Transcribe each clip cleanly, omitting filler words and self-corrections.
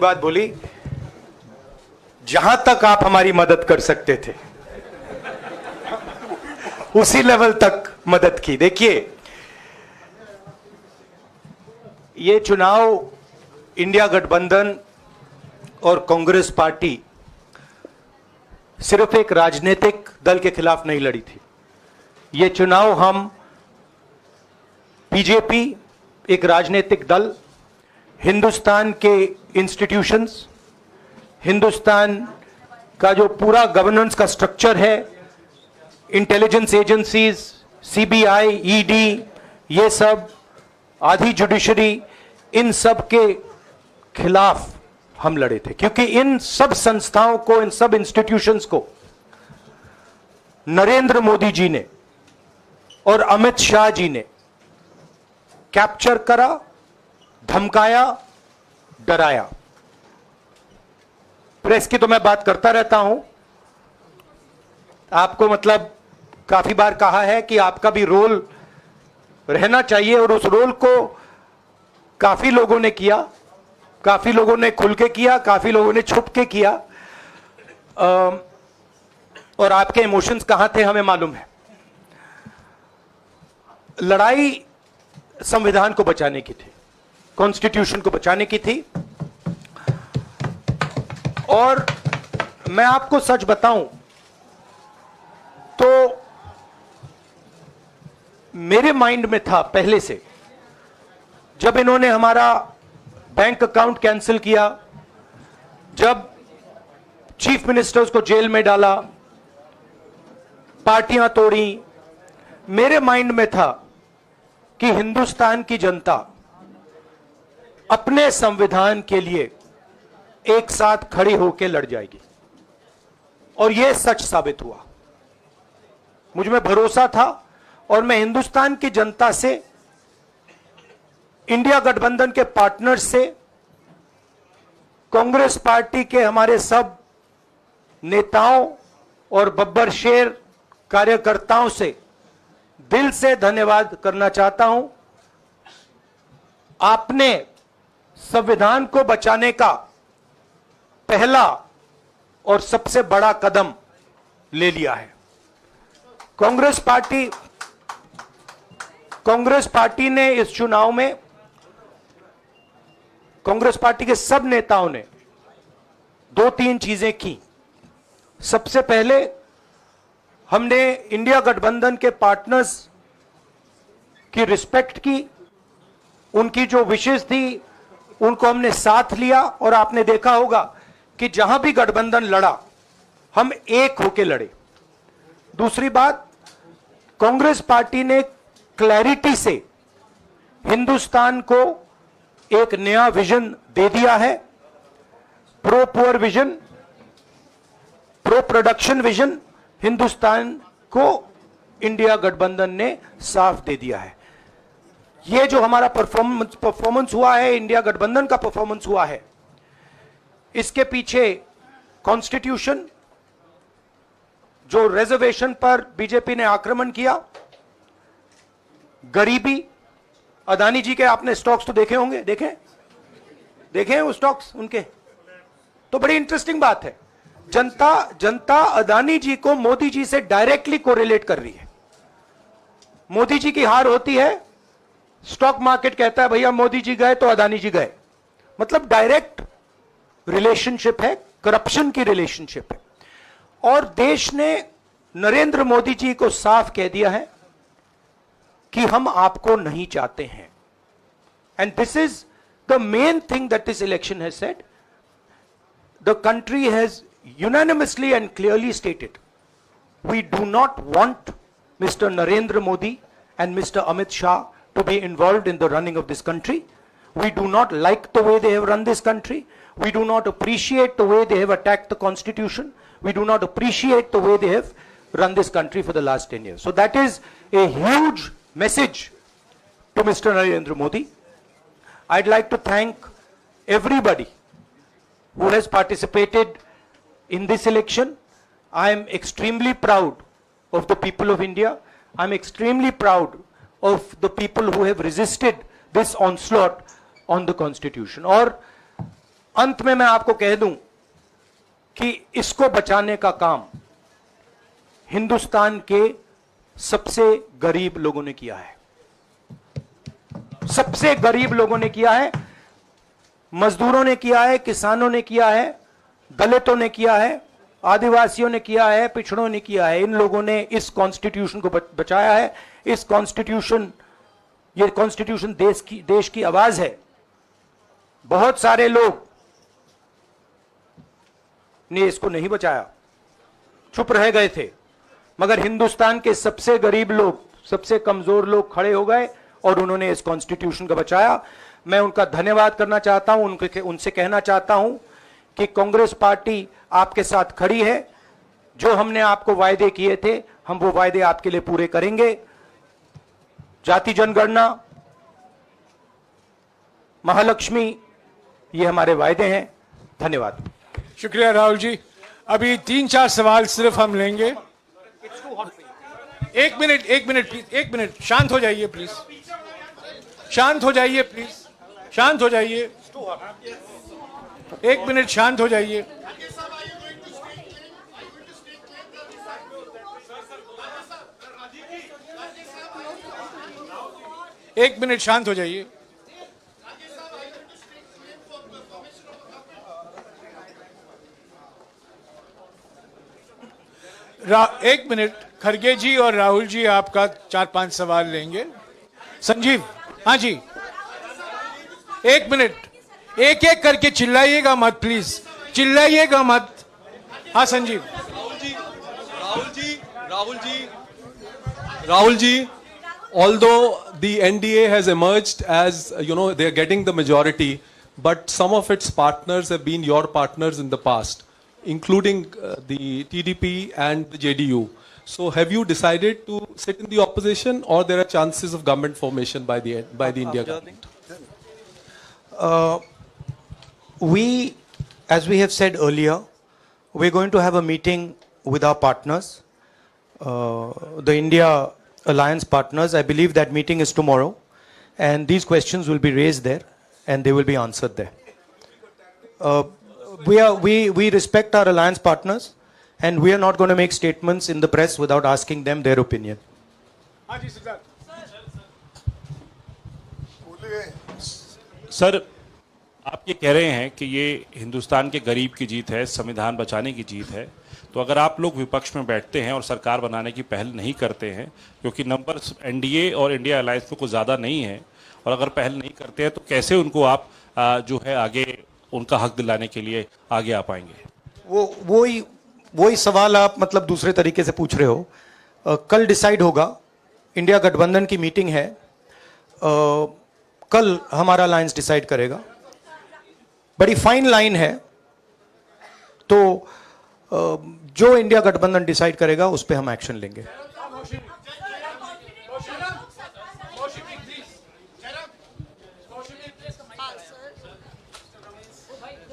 बात बोली, जहां तक आप हमारी मदद कर सकते थे उसी लेवल तक मदद की। देखिए, ये चुनाव इंडिया गठबंधन और कांग्रेस पार्टी सिर्फ एक राजनीतिक दल के खिलाफ नहीं लड़ी थी। ये चुनाव हम बीजेपी, एक राजनीतिक दल, हिंदुस्तान के इंस्टीट्यूशंस, हिंदुस्तान का जो पूरा गवर्नेंस का स्ट्रक्चर है, इंटेलिजेंस एजेंसीज, सीबीआई, ईडी, ये सब, आधी जुडिशरी, इन सब के खिलाफ हम लड़े थे। क्योंकि इन सब संस्थाओं को, इन सब इंस्टीट्यूशंस को नरेंद्र मोदी जी ने और अमित शाह जी ने कैप्चर करा, धमकाया, डराया। प्रेस की तो मैं बात करता रहता हूं, आपको मतलब काफी बार कहा है कि आपका भी रोल रहना चाहिए, और उस रोल को काफी लोगों ने किया, काफी लोगों ने खुल के किया, काफी लोगों ने छुप के किया, और आपके इमोशंस कहां थे हमें मालूम है। लड़ाई संविधान को बचाने की थी, कॉन्स्टिट्यूशन को बचाने की थी। और मैं आपको सच बताऊं तो मेरे माइंड में था पहले से, जब इन्होंने हमारा बैंक अकाउंट कैंसिल किया, जब चीफ मिनिस्टर्स को जेल में डाला, पार्टियां तोड़ी, मेरे माइंड में था कि हिंदुस्तान की जनता अपने संविधान के लिए एक साथ खड़ी होकर लड़ जाएगी। और यह सच साबित हुआ। मुझ में भरोसा था, और मैं हिंदुस्तान की जनता से, इंडिया गठबंधन के पार्टनर्स से, कांग्रेस पार्टी के हमारे सब नेताओं और बब्बर शेर कार्यकर्ताओं से दिल से धन्यवाद करना चाहता हूं। आपने संविधान को बचाने का पहला और सबसे बड़ा कदम ले लिया है। कांग्रेस पार्टी ने इस चुनाव में, कांग्रेस पार्टी के सब नेताओं ने 2-3 चीजें की। सबसे पहले हमने इंडिया गठबंधन के पार्टनर्स की रिस्पेक्ट की, उनकी जो विशेष थी उनको हमने साथ लिया, और आपने देखा होगा कि जहां भी गठबंधन लड़ा हम एक होकर लड़े। दूसरी बात, कांग्रेस पार्टी ने क्लैरिटी से हिंदुस्तान को एक नया विजन दे दिया है, pro poor vision, pro production vision. Hindustan को इंडिया गठबंधन ने साफ दे दिया है। यह जो हमारा परफॉर्मेंस हुआ है, इंडिया गठबंधन का परफॉर्मेंस हुआ है, इसके पीछे कॉन्स्टिट्यूशन, जो रिजर्वेशन पर बीजेपी ने आक्रमण किया, गरीबी, अदानी जी के आपने स्टॉक्स तो देखे होंगे, देखे वो स्टॉक्स उनके, तो बड़ी इंटरेस्टिंग बात है। जनता अदानी जी को मोदी जी से डायरेक्टली कोरिलेट कर रही है। मोदी जी की हार होती है, स्टॉक मार्केट कहता है भैया मोदी जी गए तो अदानी जी गए। मतलब डायरेक्ट रिलेशनशिप है, करप्शन की रिलेशनशिप है। और देश ने नरेंद्र मोदी जी को साफ कह दिया है कि हम आपको नहीं चाहते हैं। And this is the main thing that this election has said. The country has unanimously and clearly stated, we do not want Mr. Narendra Modi and Mr. Amit Shah to be involved in the running of this country. We do not like the way they have run this country. We do not appreciate the way they have attacked the constitution. We do not appreciate the way they have run this country for the last 10 years. So that is a huge message to Mr. Narendra Modi. I'd like to thank everybody who has participated in this election. I am extremely proud of the people of India. I'm extremely proud of the people who have resisted this onslaught on the constitution. और अंत में मैं आपको कह दूं कि इसको बचाने का काम हिंदुस्तान के सबसे गरीब लोगों ने किया है, सबसे गरीब लोगों ने किया है, मजदूरों ने किया है, किसानों ने किया है, दलितों ने किया है, आदिवासियों ने किया है, पिछड़ों ने किया है। इन लोगों ने इस कॉन्स्टिट्यूशन को बचाया है। इस कॉन्स्टिट्यूशन, ये कॉन्स्टिट्यूशन देश की आवाज है। बहुत सारे लोग ने इसको नहीं बचाया, चुप रह गए थे, मगर हिंदुस्तान के सबसे गरीब लोग, सबसे कमजोर लोग खड़े हो गए और उन्होंने इस कॉन्स्टिट्यूशन को बचाया। मैं उनका धन्यवाद करना चाहता हूं, उनसे कहना चाहता हूं कि कांग्रेस पार्टी आपके साथ खड़ी है। जो हमने आपको वायदे किए थे, हम वो वायदे आपके लिए पूरे करेंगे। जाति जनगणना, महालक्ष्मी, ये हमारे वायदे हैं। धन्यवाद। शुक्रिया राहुल जी। अभी 3-4 सवाल सिर्फ हम लेंगे। एक मिनट प्लीज, एक मिनट, शांत हो जाइए प्लीज, शांत हो जाइए प्लीज, शांत हो जाइए, 1 मिनट शांत हो जाइए। एक मिनट शांत हो जाइए। एक मिनट, खरगे जी और राहुल जी आपका 4-5 सवाल लेंगे। संजीव, हाँ जी, 1 मिनट, एक एक करके चिल्लाइएगा मत प्लीज, चिल्लाइएगा मत। हाँ Sanjeev. Rahul ji, although the NDA has emerged as, they are getting the majority, but some of its partners have been your partners in the past, including the TDP and the JDU. So have you decided to sit in the opposition, or there are chances of government formation by the India government? We, as we have said earlier, we're going to have a meeting with our partners, the India Alliance partners. I believe that meeting is tomorrow, and these questions will be raised there and they will be answered there. We respect our alliance partners, and we are not going to make statements in the press without asking them their opinion. Sir, आप ये कह रहे हैं कि ये हिंदुस्तान के गरीब की जीत है, संविधान बचाने की जीत है, तो अगर आप लोग विपक्ष में बैठते हैं और सरकार बनाने की पहल नहीं करते हैं, क्योंकि नंबर्स एनडीए और इंडिया अलायंस में कुछ ज़्यादा नहीं है, और अगर पहल नहीं करते हैं तो कैसे उनको आप जो है आगे उनका हक दिलाने के लिए आगे आ पाएंगे? वही सवाल आप मतलब दूसरे तरीके से पूछ रहे हो। कल डिसाइड होगा, इंडिया गठबंधन की मीटिंग है, कल हमारा अलायंस डिसाइड करेगा। बड़ी फाइन लाइन है, तो जो इंडिया गठबंधन डिसाइड करेगा उस पे हम एक्शन लेंगे।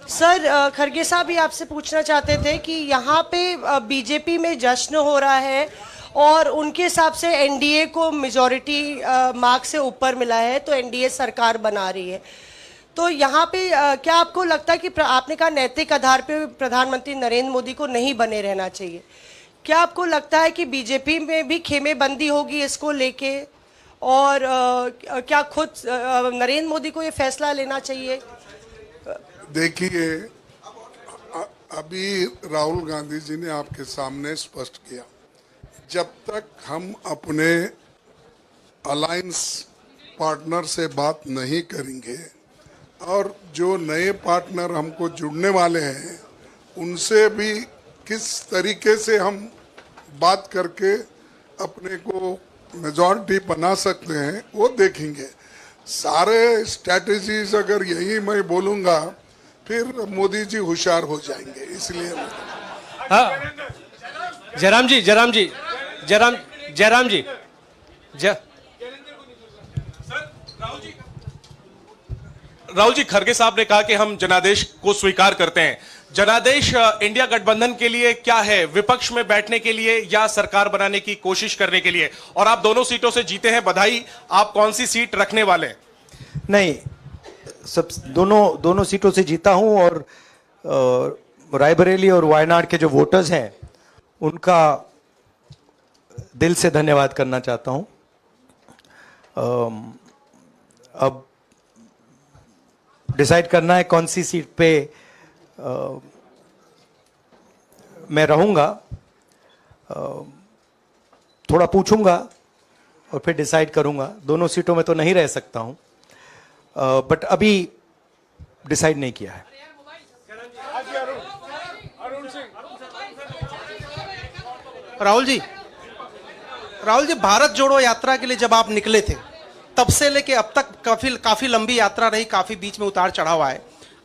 सर, खरगे साहब भी आपसे पूछना चाहते थे कि यहाँ पे बीजेपी में जश्न हो रहा है और उनके हिसाब से एनडीए को मेजॉरिटी मार्क से ऊपर मिला है, तो एनडीए सरकार बना रही है। तो यहाँ पे क्या आपको लगता है कि आपने कहा नैतिक आधार पे प्रधानमंत्री नरेंद्र मोदी को नहीं बने रहना चाहिए, क्या आपको लगता है कि बीजेपी में भी खेमेबंदी होगी इसको लेके, और क्या खुद नरेंद्र मोदी को ये फैसला लेना चाहिए? देखिए, अभी राहुल गांधी जी ने आपके सामने स्पष्ट किया, जब तक हम अपने अलायंस पार्टनर से बात नहीं करेंगे और जो नए पार्टनर हमको जुड़ने वाले हैं उनसे भी किस तरीके से हम बात करके अपने को मेजॉरिटी बना सकते हैं वो देखेंगे। सारे स्ट्रैटेजीज अगर यही मैं बोलूँगा फिर मोदी जी होशियार हो जाएंगे, इसलिए। हाँ, जयराम जी, राहुल जी, खरगे साहब ने कहा कि हम जनादेश को स्वीकार करते हैं। जनादेश इंडिया गठबंधन के लिए क्या है? विपक्ष में बैठने के लिए या सरकार बनाने की कोशिश करने के लिए? और आप दोनों सीटों से जीते हैं, बधाई। आप कौन सी सीट रखने वाले हैं? नहीं, सब दोनों सीटों से जीता हूं और रायबरेली और वायनाड के जो वोटर्स हैं उनका दिल से धन्यवाद करना चाहता हूं। अब डिसाइड करना है कौन सी सीट पे मैं रहूंगा। थोड़ा पूछूंगा और फिर डिसाइड करूंगा। दोनों सीटों में तो नहीं रह सकता हूं, बट अभी डिसाइड नहीं किया है। राहुल जी, भारत जोड़ो यात्रा के लिए जब आप निकले थे तब से लेके अब तक काफी लंबी यात्रा रही, काफी बीच में उतार चढ़ाव आए।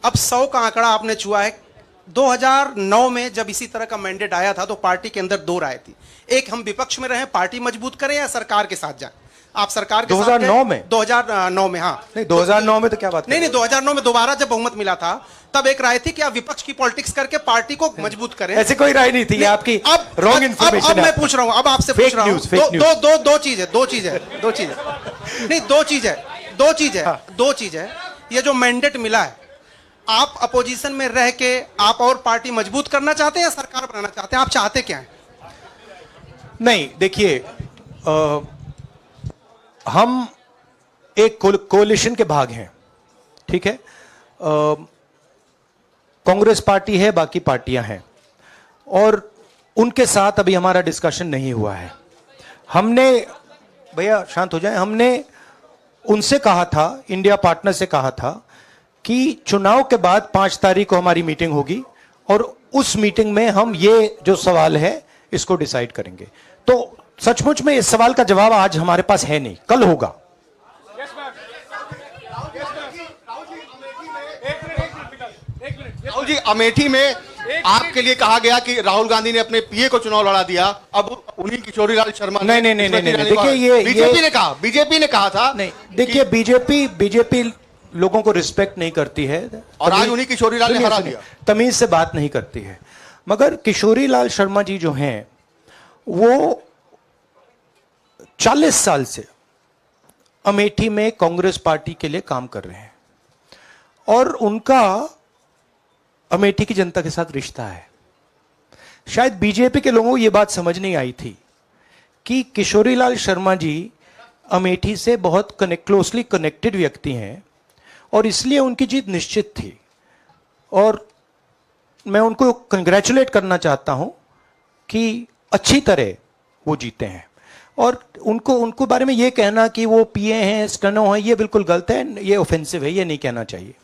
अब 100 का आंकड़ा आपने छुआ है। 2009 में जब इसी तरह का मैंडेट आया था तो पार्टी के अंदर दो राय थी, एक हम विपक्ष में रहें, पार्टी मजबूत करें, या सरकार के साथ जाएं। आप सरकार के 2009 में 2009 में हाँ नहीं, 2009 में तो क्या बात नहीं 2009 में दोबारा जब बहुमत मिला था तब एक राय थी कि आप विपक्ष की पॉलिटिक्स करके पार्टी को मजबूत करें। ऐसी कोई राय नहीं थी। ये आपकी रॉन्ग इंफॉर्मेशन है। अब मैं पूछ रहा हूं, अब आपसे पूछ रहा हूं। दो चीज है। ये जो मैंडेट मिला है, आप अपोजिशन में रह के आप और पार्टी मजबूत करना चाहते हैं या सरकार बनाना चाहते हैं? आप चाहते क्या हैं? नहीं, देखिए, हम एक कोalition के भाग हैं, ठीक है। कांग्रेस पार्टी है, बाकी पार्टियां हैं, और उनके साथ अभी हमारा डिस्कशन नहीं हुआ है। हमने, भैया शांत हो जाए, हमने उनसे कहा था, इंडिया पार्टनर से कहा था कि चुनाव के बाद 5 तारीख को हमारी मीटिंग होगी और उस मीटिंग में हम ये जो सवाल है इसको डिसाइड करेंगे। तो सचमुच में इस सवाल का जवाब आज हमारे पास है नहीं, कल होगा। राहुल जी, अमेठी में आपके लिए कहा गया कि राहुल गांधी ने अपने पीए को चुनाव लड़ा दिया, अब उन्हीं किशोरीलाल शर्मा नहीं, देखिए, ये बीजेपी ने कहा था। नहीं, देखिए, बीजेपी लोगों को रिस्पेक्ट नहीं करती है और आज उन्हीं किशोरीलाल ने हरा दिया। तमीज से बात नहीं करती है। मगर किशोरीलाल शर्मा जी जो हैं वो 40 साल से अमेठी में कांग्रेस पार्टी के लिए काम कर रहे हैं और उनका अमेठी की जनता के साथ रिश्ता है। शायद बीजेपी के लोगों को यह बात समझ नहीं आई थी कि किशोरीलाल शर्मा जी अमेठी से बहुत क्लोजली कनेक्टेड व्यक्ति हैं और इसलिए उनकी जीत निश्चित थी। और मैं उनको कंग्रेचुलेट करना चाहता हूं कि अच्छी तरह वो जीते हैं। और उनको बारे में ये कहना कि वो पीए हैं, स्टनो हैं, ये बिल्कुल गलत है, ये ऑफेंसिव है, ये नहीं कहना चाहिए।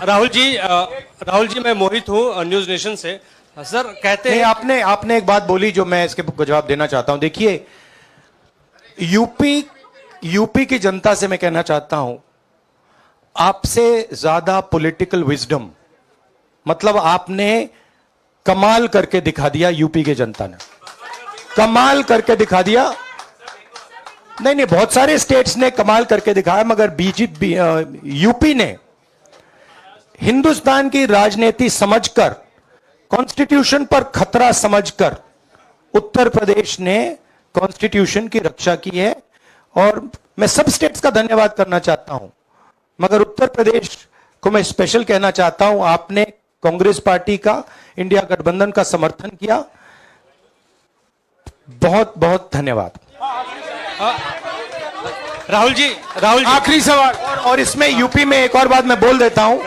राहुल जी, मैं मोहित हूं न्यूज नेशन से। सर कहते हैं, आपने एक बात बोली जो मैं इसके जवाब देना चाहता हूं। देखिए, यूपी की जनता से मैं कहना चाहता हूं, आपसे ज्यादा पॉलिटिकल विजडम, मतलब आपने कमाल करके दिखा दिया। यूपी की जनता ने कमाल करके दिखा दिया। नहीं, बहुत सारे स्टेट्स ने कमाल करके दिखाया, मगर यूपी ने हिंदुस्तान की राजनीति समझकर, कॉन्स्टिट्यूशन पर खतरा समझकर उत्तर प्रदेश ने कॉन्स्टिट्यूशन की रक्षा की है। और मैं सब स्टेट्स का धन्यवाद करना चाहता हूं, मगर उत्तर प्रदेश को मैं स्पेशल कहना चाहता हूं। आपने कांग्रेस पार्टी का, इंडिया गठबंधन का समर्थन किया। बहुत बहुत धन्यवाद। राहुल जी, आखिरी सवाल, और इसमें यूपी में एक और बात मैं बोल देता हूं